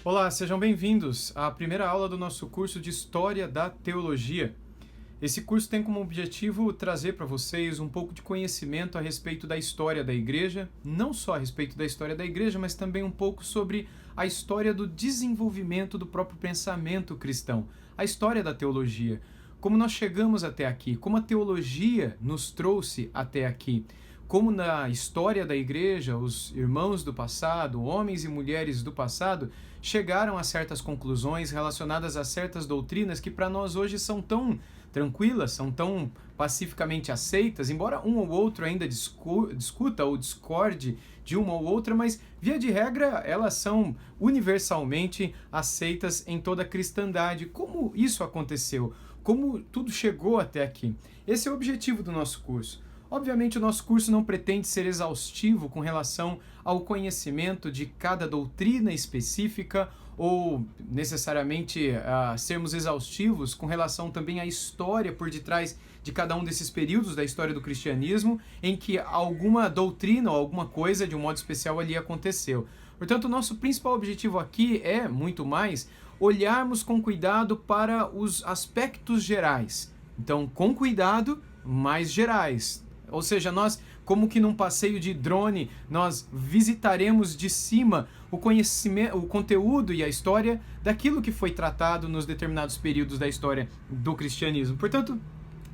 Olá, sejam bem-vindos à primeira aula do nosso curso de História da Teologia. Esse curso tem como objetivo trazer para vocês um pouco de conhecimento a respeito da história da Igreja, não só a respeito da história da Igreja, mas também um pouco sobre a história do desenvolvimento do próprio pensamento cristão, a história da teologia, como nós chegamos até aqui, como a teologia nos trouxe até aqui. Como na história da Igreja, os irmãos do passado, homens e mulheres do passado, chegaram a certas conclusões relacionadas a certas doutrinas que para nós hoje são tão tranquilas, são tão pacificamente aceitas, embora um ou outro ainda discuta ou discorde de uma ou outra, mas via de regra elas são universalmente aceitas em toda a cristandade. Como isso aconteceu? Como tudo chegou até aqui? Esse é o objetivo do nosso curso. Obviamente, o nosso curso não pretende ser exaustivo com relação ao conhecimento de cada doutrina específica ou necessariamente sermos exaustivos com relação também à história por detrás de cada um desses períodos da história do cristianismo em que alguma doutrina ou alguma coisa de um modo especial ali aconteceu. Portanto, o nosso principal objetivo aqui é, muito mais, olharmos com cuidado para os aspectos gerais. Então, com cuidado, mais gerais. Ou seja, nós, como que num passeio de drone, nós visitaremos de cima o conhecimento, o conteúdo e a história daquilo que foi tratado nos determinados períodos da história do cristianismo. Portanto,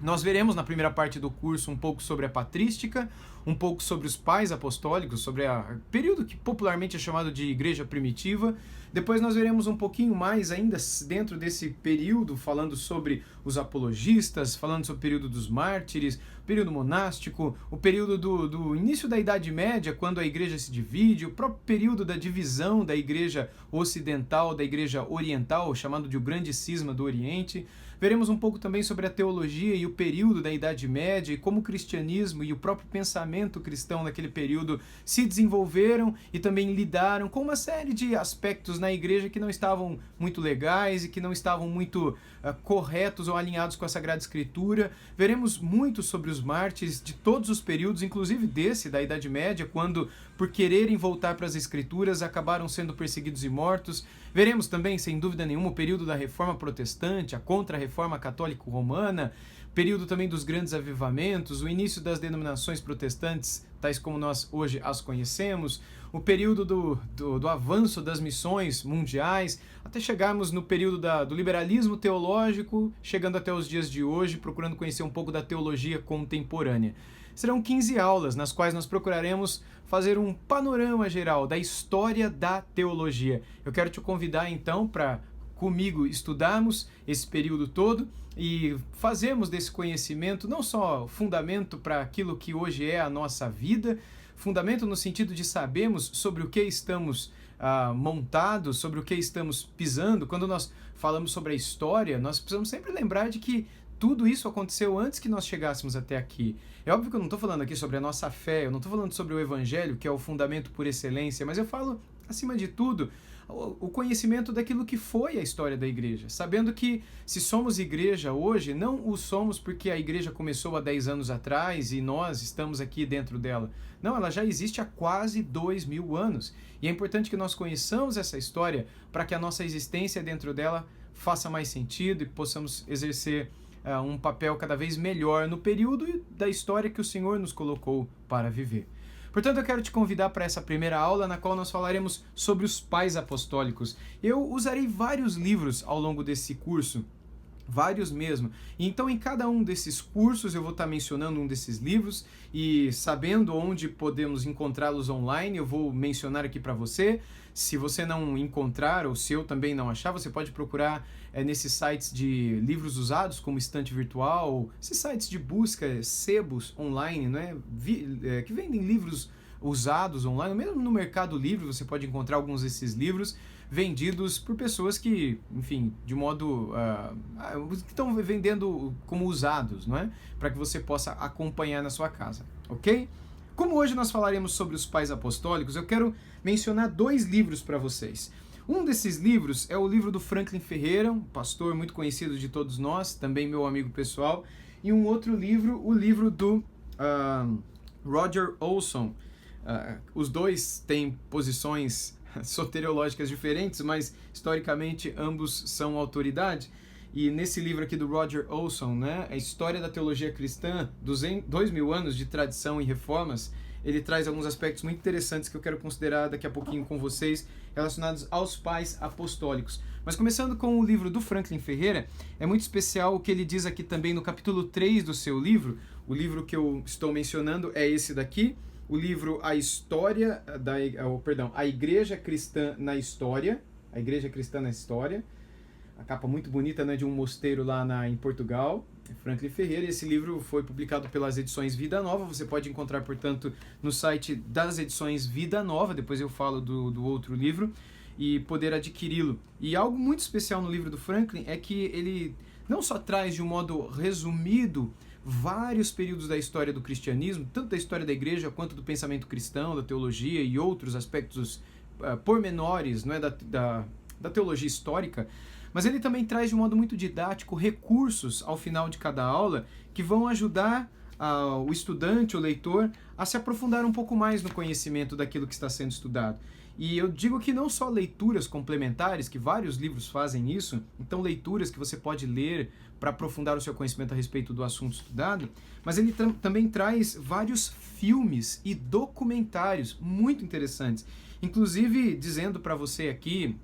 nós veremos na primeira parte do curso um pouco sobre a patrística, um pouco sobre os pais apostólicos, sobre o período que popularmente é chamado de Igreja Primitiva. Depois nós veremos um pouquinho mais ainda dentro desse período, falando sobre os apologistas, falando sobre o período dos mártires, o período monástico, o período do início da Idade Média, quando a igreja se divide, o próprio período da divisão da igreja ocidental, da igreja oriental, chamado de o Grande Cisma do Oriente. Veremos um pouco também sobre a teologia e o período da Idade Média e como o cristianismo e o próprio pensamento cristão naquele período se desenvolveram e também lidaram com uma série de aspectos na igreja que não estavam muito legais e que não estavam muito corretos ou alinhados com a Sagrada Escritura. Veremos muito sobre os mártires de todos os períodos, inclusive desse da Idade Média, quando, por quererem voltar para as Escrituras, acabaram sendo perseguidos e mortos. Veremos também, sem dúvida nenhuma, o período da Reforma Protestante, a Contra-Reforma Católico-Romana, período também dos grandes avivamentos, o início das denominações protestantes, tais como nós hoje as conhecemos, o período do avanço das missões mundiais, até chegarmos no período do liberalismo teológico, chegando até os dias de hoje, procurando conhecer um pouco da teologia contemporânea. Serão 15 aulas, nas quais nós procuraremos fazer um panorama geral da história da teologia. Eu quero te convidar, então, para comigo estudarmos esse período todo e fazermos desse conhecimento não só fundamento para aquilo que hoje é a nossa vida, fundamento no sentido de sabermos sobre o que estamos montados, sobre o que estamos pisando. Quando nós falamos sobre a história, nós precisamos sempre lembrar de que tudo isso aconteceu antes que nós chegássemos até aqui. É óbvio que eu não estou falando aqui sobre a nossa fé, eu não estou falando sobre o Evangelho, que é o fundamento por excelência, mas eu falo, acima de tudo, o conhecimento daquilo que foi a história da igreja, sabendo que se somos igreja hoje, não o somos porque a igreja começou há 10 anos atrás e nós estamos aqui dentro dela. Não, ela já existe há quase 2000 anos. E é importante que nós conheçamos essa história para que a nossa existência dentro dela faça mais sentido e possamos exercer um papel cada vez melhor no período da história que o Senhor nos colocou para viver. Portanto, eu quero te convidar para essa primeira aula, na qual nós falaremos sobre os pais apostólicos. Eu usarei vários livros ao longo desse curso, vários mesmo. Então, em cada um desses cursos, eu vou estar mencionando um desses livros e sabendo onde podemos encontrá-los online, eu vou mencionar aqui para você. Se você não encontrar, ou se eu também não achar, você pode procurar nesses sites de livros usados, como Estante Virtual, esses sites de busca, sebos online, né? Que vendem livros usados online. Mesmo no Mercado Livre você pode encontrar alguns desses livros vendidos por pessoas que, enfim, de modo... que estão vendendo como usados, não é? Para que você possa acompanhar na sua casa, ok? Como hoje nós falaremos sobre os pais apostólicos, eu quero mencionar 2 livros para vocês. Um desses livros é o livro do Franklin Ferreira, um pastor muito conhecido de todos nós, também meu amigo pessoal, e um outro livro, o livro do Roger Olson. Os dois têm posições soteriológicas diferentes, mas historicamente ambos são autoridade. E nesse livro aqui do Roger Olson, né, a história da teologia cristã, 2000 anos de tradição e reformas, ele traz alguns aspectos muito interessantes que eu quero considerar daqui a pouquinho com vocês, relacionados aos pais apostólicos. Mas começando com o livro do Franklin Ferreira, é muito especial o que ele diz aqui também no capítulo 3 do seu livro. O livro que eu estou mencionando é esse daqui, o livro A Igreja Cristã na História, a Igreja Cristã na História, a capa muito bonita, né, de um mosteiro lá em Portugal, Franklin Ferreira. Esse livro foi publicado pelas edições Vida Nova, você pode encontrar, portanto, no site das edições Vida Nova, depois eu falo do outro livro, e poder adquiri-lo. E algo muito especial no livro do Franklin é que ele não só traz de um modo resumido vários períodos da história do cristianismo, tanto da história da igreja quanto do pensamento cristão, da teologia e outros aspectos pormenores, não é, da teologia histórica, mas ele também traz de um modo muito didático recursos ao final de cada aula que vão ajudar o estudante, o leitor, a se aprofundar um pouco mais no conhecimento daquilo que está sendo estudado. E eu digo que não só leituras complementares, que vários livros fazem isso, então leituras que você pode ler para aprofundar o seu conhecimento a respeito do assunto estudado, mas ele também traz vários filmes e documentários muito interessantes, inclusive dizendo para você aqui,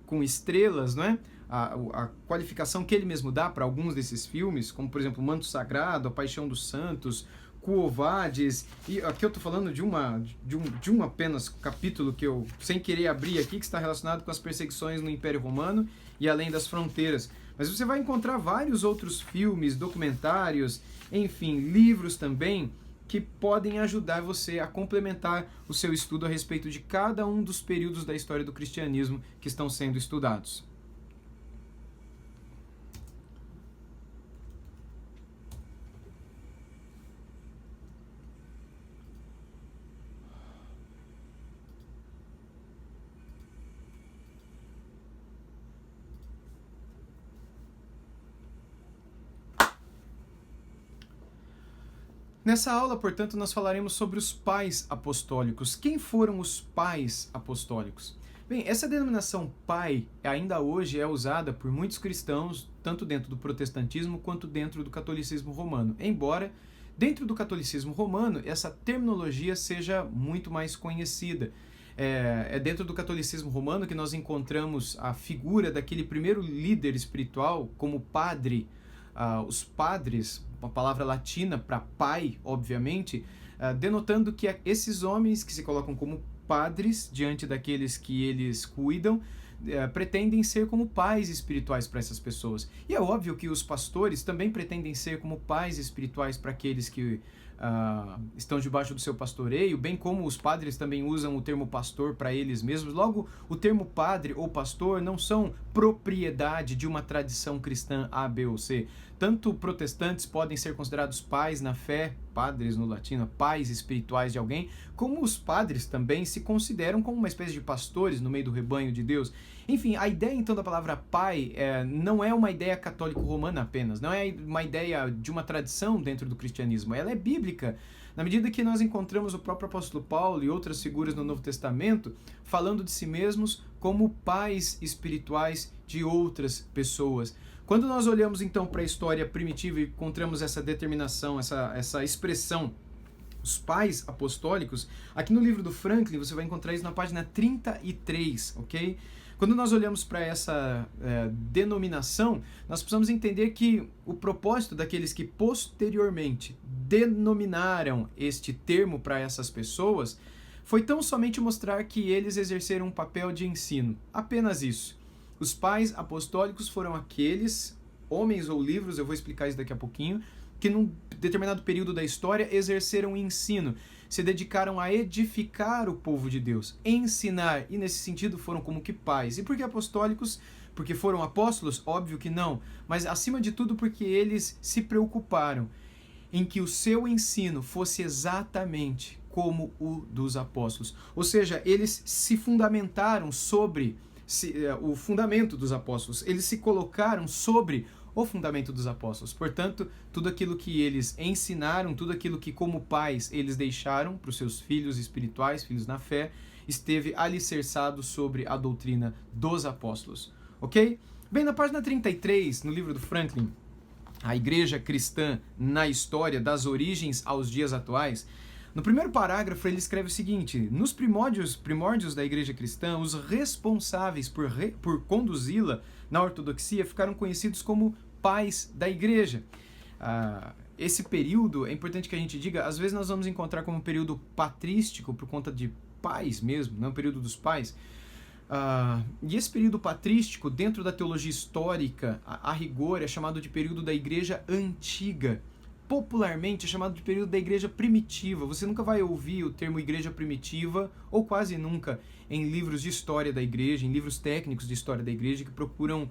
com estrelas, não é? A qualificação que ele mesmo dá para alguns desses filmes, como por exemplo Manto Sagrado, A Paixão dos Santos, Quo Vadis, e aqui eu estou falando de um apenas capítulo que eu, sem querer abrir aqui, que está relacionado com as perseguições no Império Romano e além das fronteiras. Mas você vai encontrar vários outros filmes, documentários, enfim, livros também, que podem ajudar você a complementar o seu estudo a respeito de cada um dos períodos da história do cristianismo que estão sendo estudados. Nessa aula, portanto, nós falaremos sobre os pais apostólicos. Quem foram os pais apostólicos? Bem, essa denominação pai ainda hoje é usada por muitos cristãos, tanto dentro do protestantismo quanto dentro do catolicismo romano. Embora, dentro do catolicismo romano, essa terminologia seja muito mais conhecida. É dentro do catolicismo romano que nós encontramos a figura daquele primeiro líder espiritual como padre. Os padres, uma palavra latina para pai, obviamente, denotando que esses homens que se colocam como padres diante daqueles que eles cuidam, pretendem ser como pais espirituais para essas pessoas. E é óbvio que os pastores também pretendem ser como pais espirituais para aqueles que estão debaixo do seu pastoreio, bem como os padres também usam o termo pastor para eles mesmos. Logo, o termo padre ou pastor não são propriedade de uma tradição cristã A, B ou C. Tanto protestantes podem ser considerados pais na fé, padres no latino, pais espirituais de alguém, como os padres também se consideram como uma espécie de pastores no meio do rebanho de Deus. Enfim, a ideia então da palavra pai não é uma ideia católico-romana apenas, não é uma ideia de uma tradição dentro do cristianismo, ela é bíblica. Na medida que nós encontramos o próprio apóstolo Paulo e outras figuras no Novo Testamento falando de si mesmos como pais espirituais de outras pessoas. Quando nós olhamos então para a história primitiva e encontramos essa determinação, essa expressão, os pais apostólicos, aqui no livro do Franklin você vai encontrar isso na página 33, ok? Quando nós olhamos para essa denominação, nós precisamos entender que o propósito daqueles que posteriormente denominaram este termo para essas pessoas foi tão somente mostrar que eles exerceram um papel de ensino. Apenas isso. Os pais apostólicos foram aqueles homens ou livros, eu vou explicar isso daqui a pouquinho, que num determinado período da história exerceram ensino, se dedicaram a edificar o povo de Deus, ensinar, e nesse sentido foram como que pais. E por que apostólicos? Porque foram apóstolos? Óbvio que não, mas acima de tudo porque eles se preocuparam em que o seu ensino fosse exatamente como o dos apóstolos. Ou seja, eles se fundamentaram sobre o fundamento dos apóstolos, eles se colocaram sobre o fundamento dos apóstolos. Portanto, tudo aquilo que eles ensinaram, tudo aquilo que como pais eles deixaram para os seus filhos espirituais, filhos na fé, esteve alicerçado sobre a doutrina dos apóstolos. Ok? Bem, na página 33, no livro do Franklin, A Igreja Cristã na História, das Origens aos Dias Atuais, no primeiro parágrafo ele escreve o seguinte: nos primórdios da Igreja Cristã, os responsáveis por conduzi-la na ortodoxia ficaram conhecidos como pais da Igreja. Esse período, é importante que a gente diga, às vezes nós vamos encontrar como um período patrístico por conta de pais mesmo, não, o período dos pais. E esse período patrístico, dentro da teologia histórica, a rigor, é chamado de período da Igreja Antiga. Popularmente é chamado de período da Igreja Primitiva. Você nunca vai ouvir o termo Igreja Primitiva, ou quase nunca, em livros de história da Igreja, em livros técnicos de história da Igreja, que procuram,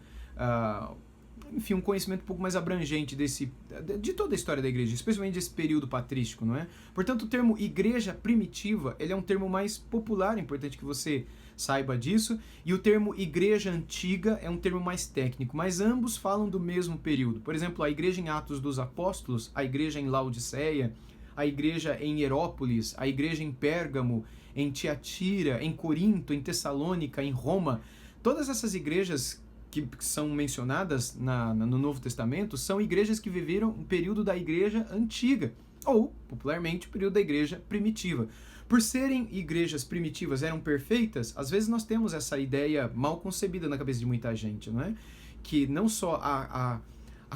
enfim, um conhecimento um pouco mais abrangente de toda a história da Igreja, especialmente desse período patrístico, não é? Portanto, o termo Igreja Primitiva, ele é um termo mais popular, é importante que você saiba disso, e o termo Igreja Antiga é um termo mais técnico, mas ambos falam do mesmo período. Por exemplo, a Igreja em Atos dos Apóstolos, a Igreja em Laodiceia, a Igreja em Hierópolis, a Igreja em Pérgamo, em Tiatira, em Corinto, em Tessalônica, em Roma, todas essas igrejas que são mencionadas no Novo Testamento são igrejas que viveram um período da Igreja Antiga, ou, popularmente, o período da Igreja Primitiva. Por serem igrejas primitivas, eram perfeitas, às vezes nós temos essa ideia mal concebida na cabeça de muita gente, não é? Que não só a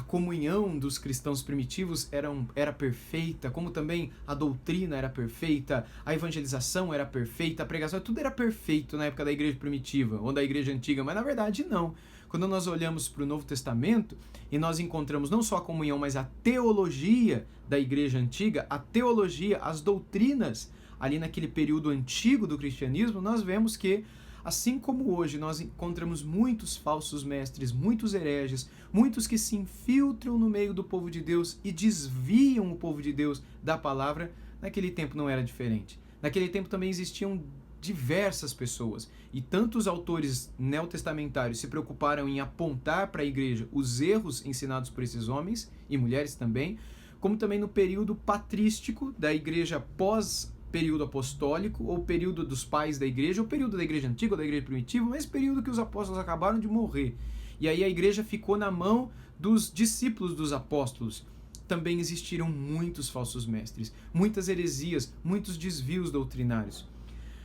comunhão dos cristãos primitivos era perfeita, como também a doutrina era perfeita, a evangelização era perfeita, a pregação, tudo era perfeito na época da igreja primitiva, ou da igreja antiga, mas na verdade não. Quando nós olhamos para o Novo Testamento e nós encontramos não só a comunhão, mas a teologia da igreja antiga, a teologia, as doutrinas ali naquele período antigo do cristianismo, nós vemos que, assim como hoje nós encontramos muitos falsos mestres, muitos hereges, muitos que se infiltram no meio do povo de Deus e desviam o povo de Deus da palavra, naquele tempo não era diferente. Naquele tempo também existiam diversas pessoas, e tantos autores neotestamentários se preocuparam em apontar para a igreja os erros ensinados por esses homens, e mulheres também, como também no período patrístico da igreja pós-período apostólico, ou período dos pais da igreja, ou período da igreja antiga ou da igreja primitiva, mas período que os apóstolos acabaram de morrer. E aí a igreja ficou na mão dos discípulos dos apóstolos. Também existiram muitos falsos mestres, muitas heresias, muitos desvios doutrinários.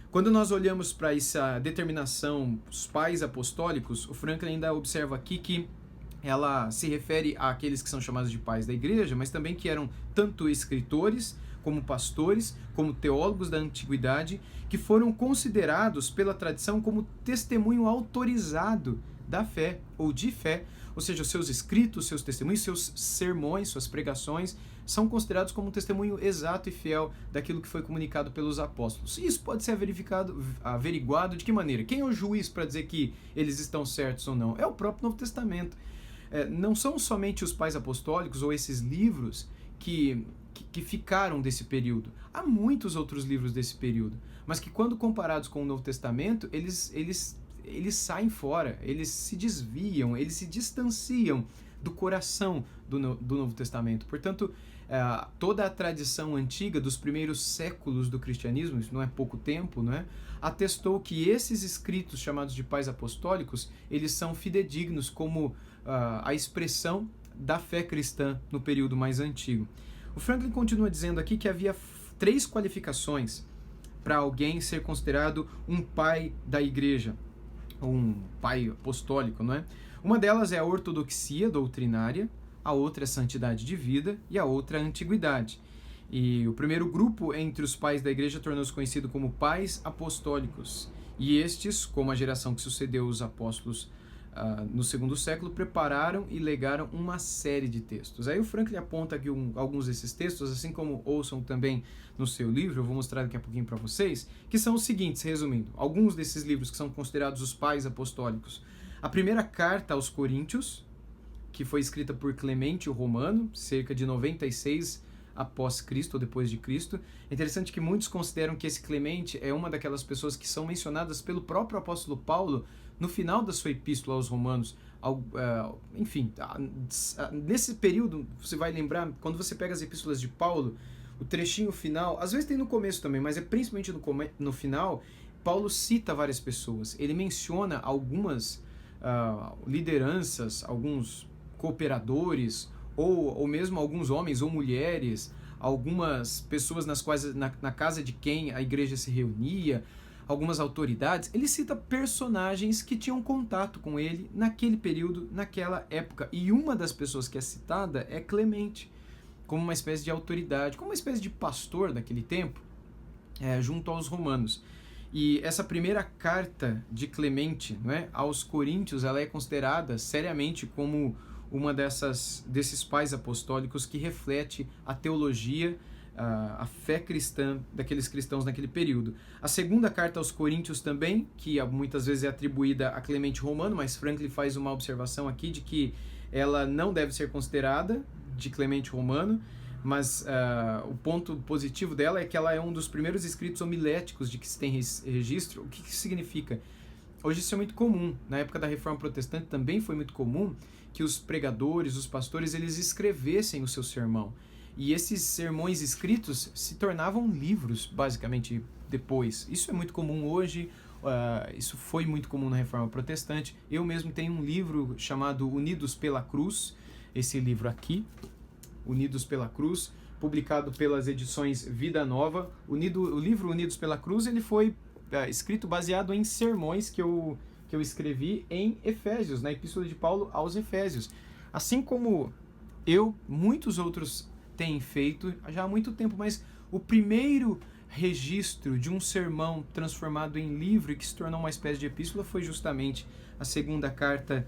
Quando nós olhamos para essa determinação dos pais apostólicos, o Franklin ainda observa aqui que ela se refere àqueles que são chamados de pais da igreja, mas também que eram tanto escritores, como pastores, como teólogos da antiguidade, que foram considerados pela tradição como testemunho autorizado da fé, ou de fé, ou seja, os seus escritos, seus testemunhos, seus sermões, suas pregações, são considerados como um testemunho exato e fiel daquilo que foi comunicado pelos apóstolos. Isso pode ser averiguado de que maneira? Quem é o juiz para dizer que eles estão certos ou não? É o próprio Novo Testamento. Não são somente os pais apostólicos ou esses livros que ficaram desse período. Há muitos outros livros desse período, mas que quando comparados com o Novo Testamento, eles saem fora, eles se desviam, eles se distanciam do coração do Novo Testamento. Portanto, toda a tradição antiga dos primeiros séculos do cristianismo, isso não é pouco tempo, não é? Atestou que esses escritos chamados de pais apostólicos, eles são fidedignos como a expressão da fé cristã no período mais antigo. O Franklin continua dizendo aqui que havia 3 qualificações para alguém ser considerado um pai da igreja, um pai apostólico, não é? Uma delas é a ortodoxia doutrinária, a outra é a santidade de vida e a outra é a antiguidade. E o primeiro grupo entre os pais da igreja tornou-se conhecido como pais apostólicos. E estes, como a geração que sucedeu os apóstolos no segundo século, prepararam e legaram uma série de textos. Aí o Franklin aponta aqui alguns desses textos, assim como ouçam também no seu livro, eu vou mostrar daqui a pouquinho para vocês, que são os seguintes, resumindo, alguns desses livros que são considerados os pais apostólicos. A primeira carta aos Coríntios, que foi escrita por Clemente o Romano, cerca de 96 após Cristo ou depois de Cristo. É interessante que muitos consideram que esse Clemente é uma daquelas pessoas que são mencionadas pelo próprio apóstolo Paulo no final da sua epístola aos Romanos, enfim, nesse período, você vai lembrar, quando você pega as epístolas de Paulo, o trechinho final, às vezes tem no começo também, mas é principalmente no final, Paulo cita várias pessoas, ele menciona algumas lideranças, alguns cooperadores, ou mesmo alguns homens ou mulheres, algumas pessoas na casa de quem a igreja se reunia, algumas autoridades. Ele cita personagens que tinham contato com ele naquele período, naquela época. E uma das pessoas que é citada é Clemente, como uma espécie de autoridade, como uma espécie de pastor daquele tempo, junto aos romanos. E essa primeira carta de Clemente, não é, aos Coríntios, ela é considerada seriamente como uma desses pais apostólicos que reflete a teologia, a fé cristã daqueles cristãos naquele período. A segunda carta aos Coríntios também, que muitas vezes é atribuída a Clemente Romano, mas Franklin faz uma observação aqui de que ela não deve ser considerada de Clemente Romano, mas o ponto positivo dela é que ela é um dos primeiros escritos homiléticos de que se tem registro. O que isso significa? Hoje isso é muito comum. Na época da Reforma Protestante também foi muito comum que os pregadores, os pastores, eles escrevessem o seu sermão. E esses sermões escritos se tornavam livros, basicamente, depois. Isso é muito comum hoje, isso foi muito comum na Reforma Protestante. Eu mesmo tenho um livro chamado Unidos pela Cruz, esse livro aqui, Unidos pela Cruz, publicado pelas edições Vida Nova. O livro Unidos pela Cruz, ele foi escrito baseado em sermões que eu escrevi em Efésios, na Epístola de Paulo aos Efésios. Assim como muitos outros têm feito já há muito tempo, mas o primeiro registro de um sermão transformado em livro e que se tornou uma espécie de epístola foi justamente a segunda carta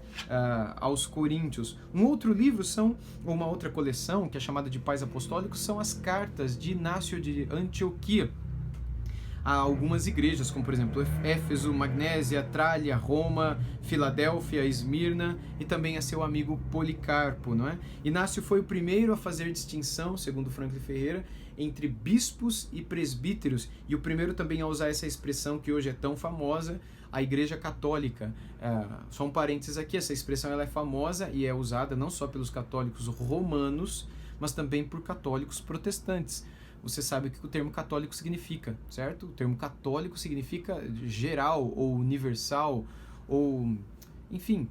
aos Coríntios. Um outro livro uma outra coleção, que é chamada de Pais Apostólicos, são as cartas de Inácio de Antioquia a algumas igrejas, como por exemplo Éfeso, Magnésia, Trália, Roma, Filadélfia, Esmirna e também a seu amigo Policarpo, não é? Inácio foi o primeiro a fazer distinção, segundo Franklin Ferreira, entre bispos e presbíteros, e o primeiro também a usar essa expressão que hoje é tão famosa, a Igreja Católica. Só um parênteses aqui, essa expressão ela é famosa e é usada não só pelos católicos romanos, mas também por católicos protestantes. Você sabe o que o termo católico significa, certo? O termo católico significa geral ou universal, ou, enfim,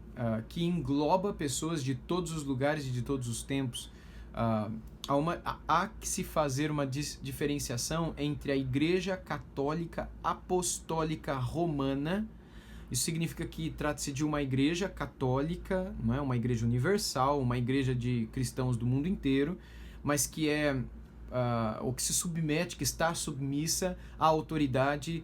que engloba pessoas de todos os lugares e de todos os tempos. Há que se fazer uma diferenciação entre a Igreja Católica Apostólica Romana. Isso significa que trata-se de uma igreja católica, não é? Uma igreja universal, uma igreja de cristãos do mundo inteiro, mas que ou que se submete, que está submissa à autoridade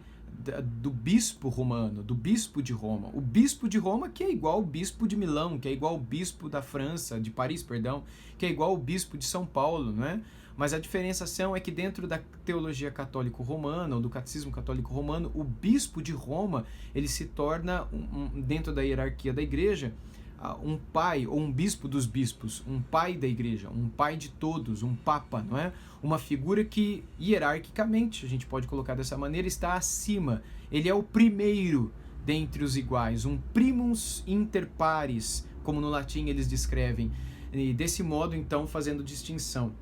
do bispo romano, do bispo de Roma. O bispo de Roma que é igual ao bispo de Milão, que é igual ao bispo da França, de Paris, perdão, que é igual ao bispo de São Paulo, não é? Mas a diferenciação é que dentro da teologia católico-romana, ou do catecismo católico-romano, o bispo de Roma, ele se torna, dentro da hierarquia da igreja, um pai ou um bispo dos bispos, um pai da igreja, um pai de todos, um papa, não é? Uma figura que hierarquicamente, a gente pode colocar dessa maneira, está acima. Ele é o primeiro dentre os iguais, um primus inter pares, como no latim eles descrevem, e desse modo então fazendo distinção.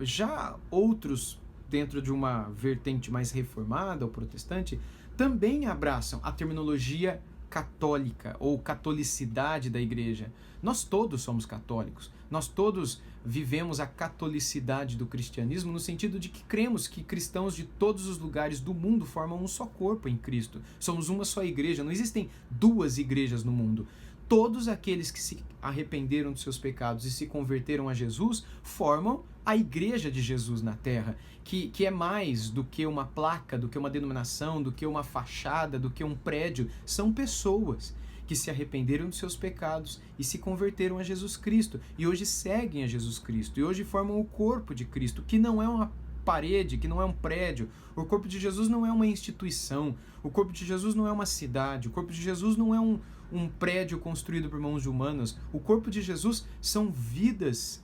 Já outros, dentro de uma vertente mais reformada ou protestante, também abraçam a terminologia católica ou catolicidade da igreja. Nós todos somos católicos, nós todos vivemos a catolicidade do cristianismo no sentido de que cremos que cristãos de todos os lugares do mundo formam um só corpo em Cristo. Somos uma só igreja, não existem duas igrejas no mundo. Todos aqueles que se arrependeram dos seus pecados e se converteram a Jesus formam a igreja de Jesus na terra, que é mais do que uma placa, do que uma denominação, do que uma fachada, do que um prédio. São pessoas que se arrependeram dos seus pecados e se converteram a Jesus Cristo e hoje seguem a Jesus Cristo e hoje formam o corpo de Cristo, que não é uma parede, que não é um prédio. O corpo de Jesus não é uma instituição, o corpo de Jesus não é uma cidade, o corpo de Jesus não é um prédio construído por mãos humanas. O corpo de Jesus são vidas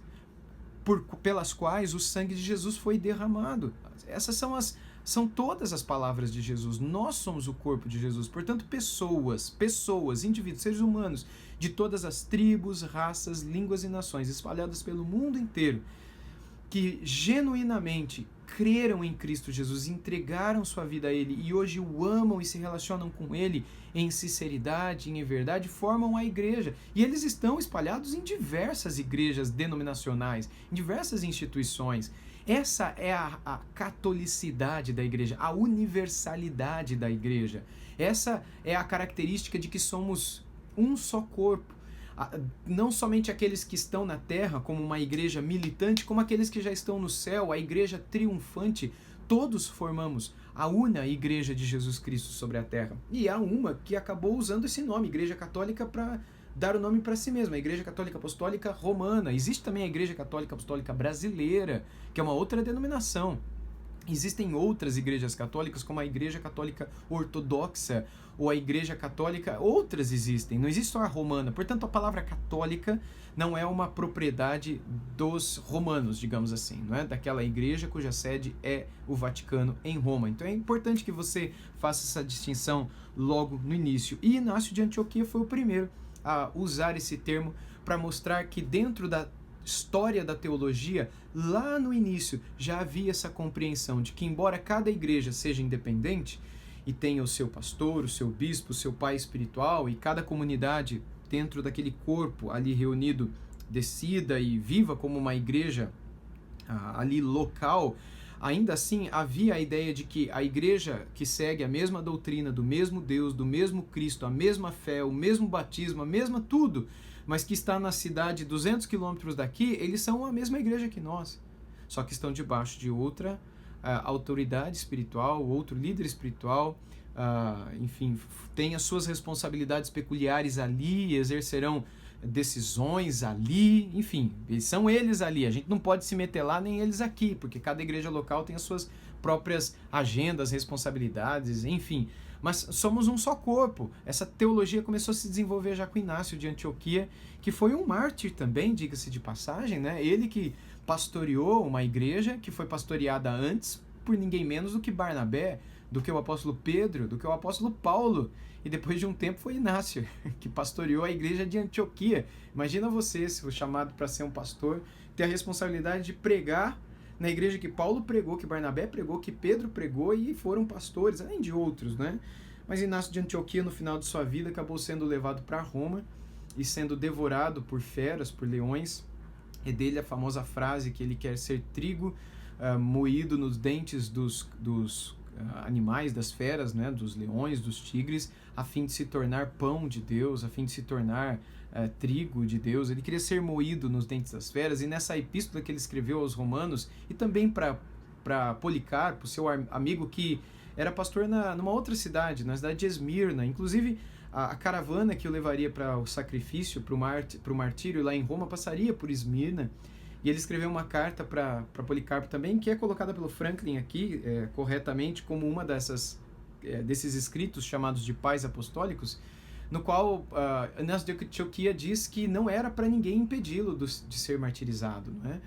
pelas quais o sangue de Jesus foi derramado. Essas são são todas as palavras de Jesus. Nós somos o corpo de Jesus. Portanto, pessoas, indivíduos, seres humanos de todas as tribos, raças, línguas e nações espalhadas pelo mundo inteiro, que genuinamente creram em Cristo Jesus, entregaram sua vida a Ele e hoje o amam e se relacionam com Ele em sinceridade, em verdade, formam a igreja. E eles estão espalhados em diversas igrejas denominacionais, em diversas instituições. Essa é a catolicidade da igreja, a universalidade da igreja. Essa é a característica de que somos um só corpo. Não somente aqueles que estão na terra, como uma igreja militante, como aqueles que já estão no céu, a igreja triunfante. Todos formamos a una igreja de Jesus Cristo sobre a terra. E há uma que acabou usando esse nome, Igreja Católica, para dar o nome para si mesma, a Igreja Católica Apostólica Romana. Existe também a Igreja Católica Apostólica Brasileira, que é uma outra denominação. Existem outras igrejas católicas, como a Igreja Católica Ortodoxa ou a Igreja Católica, outras existem, não existe só a romana. Portanto, a palavra católica não é uma propriedade dos romanos, digamos assim, não é? Daquela igreja cuja sede é o Vaticano em Roma. Então é importante que você faça essa distinção logo no início. E Inácio de Antioquia foi o primeiro a usar esse termo para mostrar que dentro da história da teologia, lá no início, já havia essa compreensão de que, embora cada igreja seja independente e tenha o seu pastor, o seu bispo, o seu pai espiritual, e cada comunidade dentro daquele corpo ali reunido decida e viva como uma igreja ali local, ainda assim havia a ideia de que a igreja que segue a mesma doutrina do mesmo Deus, do mesmo Cristo, a mesma fé, o mesmo batismo, a mesma tudo, mas que está na cidade 200 quilômetros daqui, eles são a mesma igreja que nós, só que estão debaixo de outra autoridade espiritual, outro líder espiritual, enfim, tem as suas responsabilidades peculiares ali, exercerão decisões ali, enfim, são eles ali, a gente não pode se meter lá nem eles aqui, porque cada igreja local tem as suas próprias agendas, responsabilidades, enfim, mas somos um só corpo. Essa teologia começou a se desenvolver já com Inácio de Antioquia, que foi um mártir também, diga-se de passagem, né? Ele que pastoreou uma igreja que foi pastoreada antes por ninguém menos do que Barnabé, do que o apóstolo Pedro, do que o apóstolo Paulo, e depois de um tempo foi Inácio, que pastoreou a igreja de Antioquia. Imagina você, se foi chamado para ser um pastor, ter a responsabilidade de pregar na igreja que Paulo pregou, que Barnabé pregou, que Pedro pregou e foram pastores, além de outros, né? Mas Inácio de Antioquia, no final de sua vida, acabou sendo levado para Roma e sendo devorado por feras, por leões. É dele a famosa frase que ele quer ser trigo moído nos dentes dos animais, das feras, né? Dos leões, dos tigres, a fim de se tornar pão de Deus, a fim de se tornar trigo de Deus. Ele queria ser moído nos dentes das feras, e nessa epístola que ele escreveu aos romanos, e também para Policarpo, seu amigo que era pastor numa outra cidade, na cidade de Esmirna, inclusive a caravana que o levaria para o sacrifício, para o martírio lá em Roma, passaria por Esmirna, e ele escreveu uma carta para Policarpo também, que é colocada pelo Franklin aqui, corretamente, como uma desses escritos chamados de pais apostólicos, no qual Inácio de Antioquia diz que não era para ninguém impedi-lo de ser martirizado, né?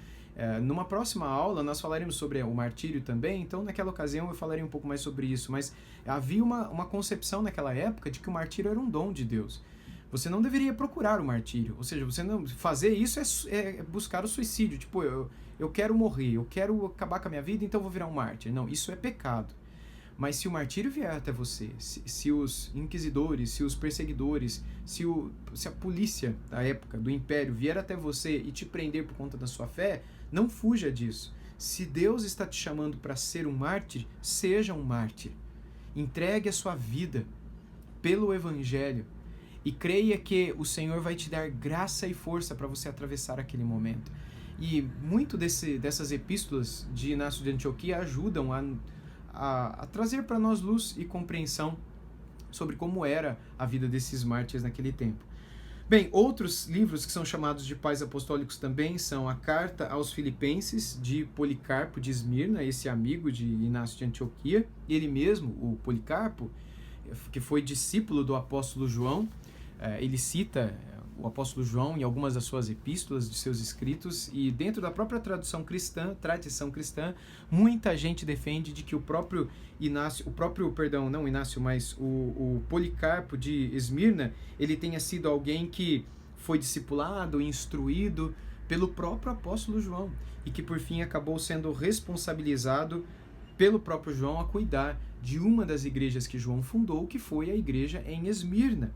Numa próxima aula nós falaremos sobre o martírio também, então naquela ocasião eu falarei um pouco mais sobre isso, mas havia uma concepção naquela época de que o martírio era um dom de Deus. Você não deveria procurar o martírio, ou seja, você não fazer isso é buscar o suicídio, tipo, eu quero morrer, eu quero acabar com a minha vida, então eu vou virar um mártir. Não, isso é pecado. Mas se o martírio vier até você, se os inquisidores, se os perseguidores, se a polícia da época, do império, vier até você e te prender por conta da sua fé, não fuja disso. Se Deus está te chamando para ser um mártir, seja um mártir. Entregue a sua vida pelo Evangelho e creia que o Senhor vai te dar graça e força para você atravessar aquele momento. E muito dessas epístolas de Inácio de Antioquia ajudam a trazer para nós luz e compreensão sobre como era a vida desses mártires naquele tempo. Bem, outros livros que são chamados de pais apostólicos também são a Carta aos Filipenses, de Policarpo de Esmirna, esse amigo de Inácio de Antioquia, ele mesmo, o Policarpo, que foi discípulo do apóstolo João, ele cita o apóstolo João em algumas das suas epístolas, de seus escritos, e dentro da própria tradição cristã, muita gente defende de que o Policarpo de Esmirna, ele tenha sido alguém que foi discipulado, instruído pelo próprio apóstolo João, e que por fim acabou sendo responsabilizado pelo próprio João a cuidar de uma das igrejas que João fundou, que foi a igreja em Esmirna.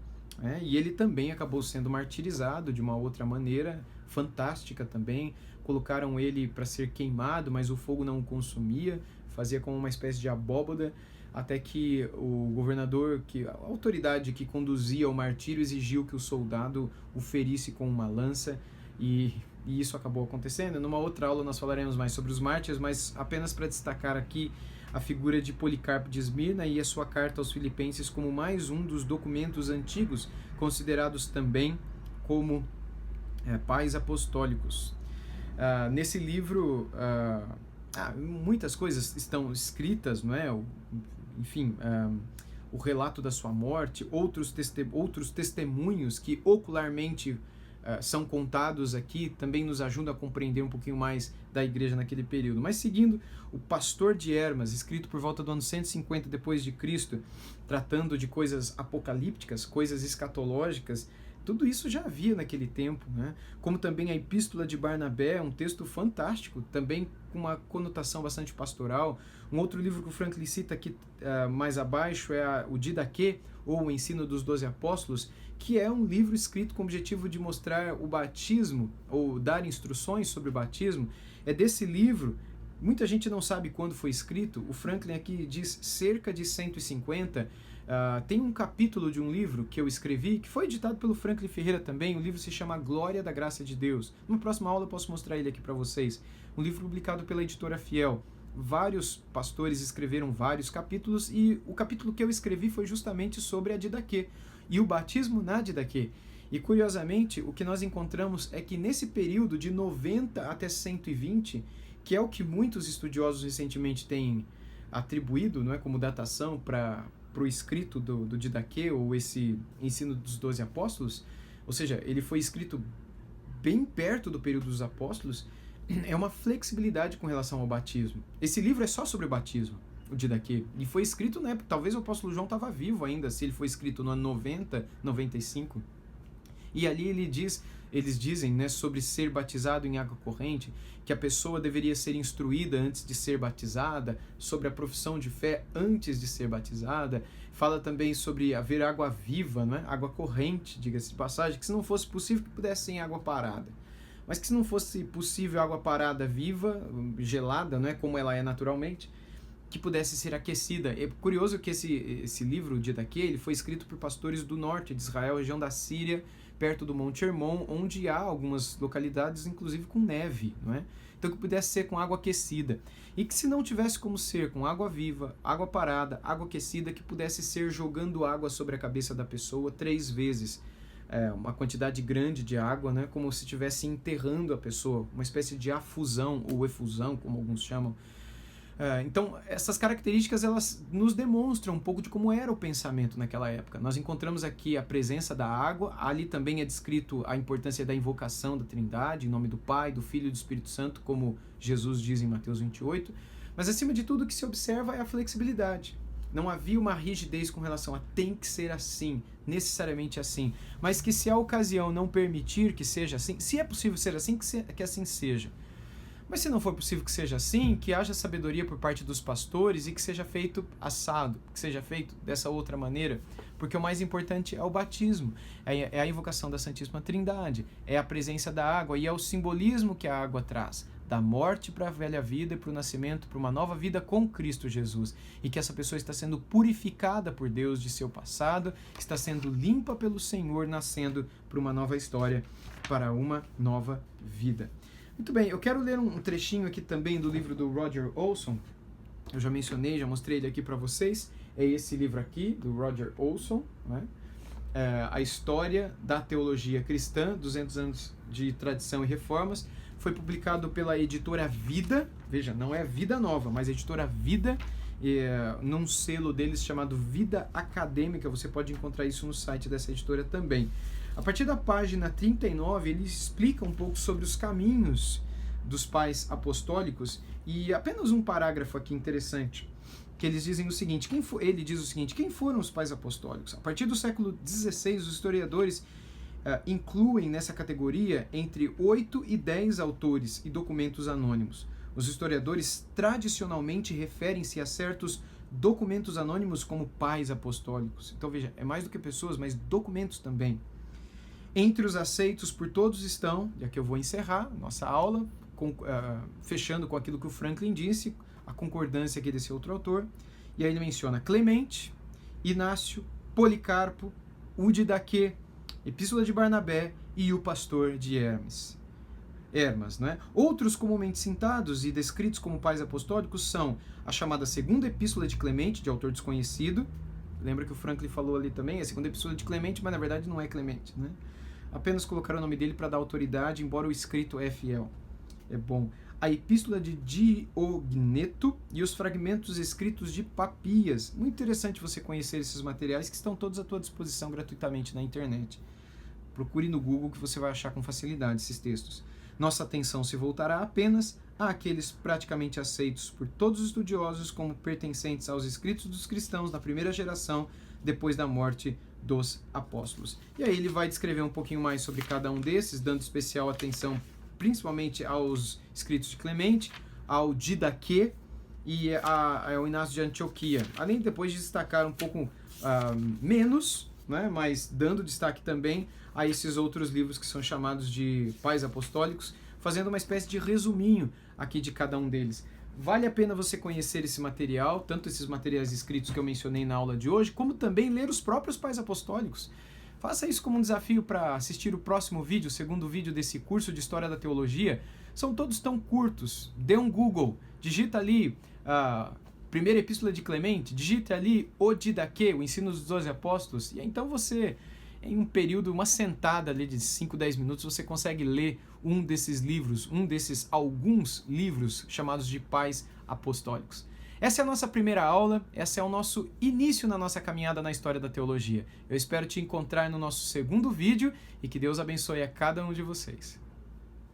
E ele também acabou sendo martirizado de uma outra maneira, fantástica também. Colocaram ele para ser queimado, mas o fogo não o consumia, fazia como uma espécie de abóbora, até que o governador, a autoridade que conduzia o martírio, exigiu que o soldado o ferisse com uma lança, e isso acabou acontecendo. Numa outra aula nós falaremos mais sobre os mártires, mas apenas para destacar aqui a figura de Policarpo de Esmirna e a sua carta aos Filipenses como mais um dos documentos antigos, considerados também como pais apostólicos. Nesse livro, muitas coisas estão escritas, não é? O relato da sua morte, outros testemunhos que ocularmente são contados aqui, também nos ajudam a compreender um pouquinho mais da igreja naquele período. Mas seguindo, o Pastor de Hermas, escrito por volta do ano 150 depois de Cristo, tratando de coisas apocalípticas, coisas escatológicas, tudo isso já havia naquele tempo, né? Como também a Epístola de Barnabé, um texto fantástico, também com uma conotação bastante pastoral. Um outro livro que o Franklin cita aqui mais abaixo é o Didaquê, ou o Ensino dos 12 Apóstolos, que é um livro escrito com o objetivo de mostrar o batismo, ou dar instruções sobre o batismo. É desse livro, muita gente não sabe quando foi escrito, o Franklin aqui diz cerca de 150. Tem um capítulo de um livro que eu escrevi, que foi editado pelo Franklin Ferreira também. O livro se chama Glória da Graça de Deus. Numa próxima aula eu posso mostrar ele aqui para vocês. Um livro publicado pela editora Fiel. Vários pastores escreveram vários capítulos, e o capítulo que eu escrevi foi justamente sobre a Didaquê e o batismo na Didaquê. E curiosamente, o que nós encontramos é que nesse período de 90 até 120, que é o que muitos estudiosos recentemente têm atribuído, não é, como datação para o escrito do Didaquê, ou esse ensino dos 12 apóstolos, ou seja, ele foi escrito bem perto do período dos apóstolos, é uma flexibilidade com relação ao batismo. Esse livro é só sobre o batismo, o Didaquê, e foi escrito na época, talvez o apóstolo João estava vivo ainda, se ele foi escrito no ano 90, 95, e ali eles dizem, né, sobre ser batizado em água corrente, que a pessoa deveria ser instruída antes de ser batizada, sobre a profissão de fé antes de ser batizada. Fala também sobre haver água viva, né, água corrente, diga-se de passagem, que se não fosse possível que pudesse ser em água parada. Mas que se não fosse possível água parada viva, gelada, não é, como ela é naturalmente, que pudesse ser aquecida. É curioso que esse livro, o Didaquê, ele foi escrito por pastores do norte de Israel, região da Síria, perto do Monte Hermon, onde há algumas localidades, inclusive com neve, não é? Então que pudesse ser com água aquecida. E que se não tivesse como ser com água viva, água parada, água aquecida, que pudesse ser jogando água sobre a cabeça da pessoa 3 vezes. Uma quantidade grande de água, né? Como se estivesse enterrando a pessoa, uma espécie de afusão, ou efusão, como alguns chamam. Então, essas características, elas nos demonstram um pouco de como era o pensamento naquela época. Nós encontramos aqui a presença da água, ali também é descrito a importância da invocação da Trindade, em nome do Pai, do Filho e do Espírito Santo, como Jesus diz em Mateus 28, mas acima de tudo o que se observa é a flexibilidade. Não havia uma rigidez com relação a tem que ser assim, necessariamente assim, mas que se a ocasião não permitir que seja assim, se é possível ser assim, que assim seja. Mas se não for possível que seja assim, que haja sabedoria por parte dos pastores e que seja feito assado, que seja feito dessa outra maneira, porque o mais importante é o batismo, é a invocação da Santíssima Trindade, é a presença da água e é o simbolismo que a água traz, da morte para a velha vida e para o nascimento, para uma nova vida com Cristo Jesus, e que essa pessoa está sendo purificada por Deus de seu passado, está sendo limpa pelo Senhor, nascendo para uma nova história, para uma nova vida. Muito bem, eu quero ler um trechinho aqui também do livro do Roger Olson. Eu já mencionei, já mostrei ele aqui para vocês. É esse livro aqui, do Roger Olson, né? A História da Teologia Cristã, 200 anos de tradição e reformas. Foi publicado pela editora Vida, veja, não é Vida Nova, mas a editora Vida, num selo deles chamado Vida Acadêmica. Você pode encontrar isso no site dessa editora também. A partir da página 39, ele explica um pouco sobre os caminhos dos pais apostólicos, e apenas um parágrafo aqui interessante, que eles dizem o seguinte, ele diz o seguinte: quem foram os pais apostólicos? A partir do século XVI, os historiadores incluem nessa categoria entre 8 e 10 autores e documentos anônimos. Os historiadores tradicionalmente referem-se a certos documentos anônimos como pais apostólicos. Então veja, é mais do que pessoas, mas documentos também. Entre os aceitos por todos estão, e aqui eu vou encerrar nossa aula, fechando com aquilo que o Franklin disse, a concordância aqui desse outro autor, e aí ele menciona Clemente, Inácio, Policarpo, o Didaquê, Epístola de Barnabé e o Pastor de Hermas, né? Outros comumente citados e descritos como pais apostólicos são a chamada Segunda Epístola de Clemente, de autor desconhecido. Lembra que o Franklin falou ali também, a Segunda Epístola de Clemente, mas na verdade não é Clemente, né? Apenas colocaram o nome dele para dar autoridade, embora o escrito é fiel. É bom. A Epístola de Diogneto e os fragmentos escritos de Papias. Muito interessante você conhecer esses materiais, que estão todos à tua disposição gratuitamente na internet. Procure no Google que você vai achar com facilidade esses textos. Nossa atenção se voltará apenas àqueles praticamente aceitos por todos os estudiosos como pertencentes aos escritos dos cristãos da primeira geração depois da morte dos apóstolos. E aí ele vai descrever um pouquinho mais sobre cada um desses, dando especial atenção principalmente aos escritos de Clemente, ao Didaquê e ao Inácio de Antioquia. Além de depois de destacar um pouco menos, né, mas dando destaque também a esses outros livros que são chamados de pais apostólicos, fazendo uma espécie de resuminho aqui de cada um deles. Vale a pena você conhecer esse material, tanto esses materiais escritos que eu mencionei na aula de hoje, como também ler os próprios pais apostólicos. Faça isso como um desafio para assistir o próximo vídeo, o segundo vídeo desse curso de História da Teologia. São todos tão curtos. Dê um Google, digita ali a primeira Epístola de Clemente, digite ali o Didaquê, o Ensino dos 12 Apóstolos, e então você, em um período, uma sentada ali de 5, 10 minutos, você consegue ler um desses livros, alguns livros chamados de pais apostólicos. Essa é a nossa primeira aula, esse é o nosso início na nossa caminhada na história da teologia. Eu espero te encontrar no nosso segundo vídeo e que Deus abençoe a cada um de vocês.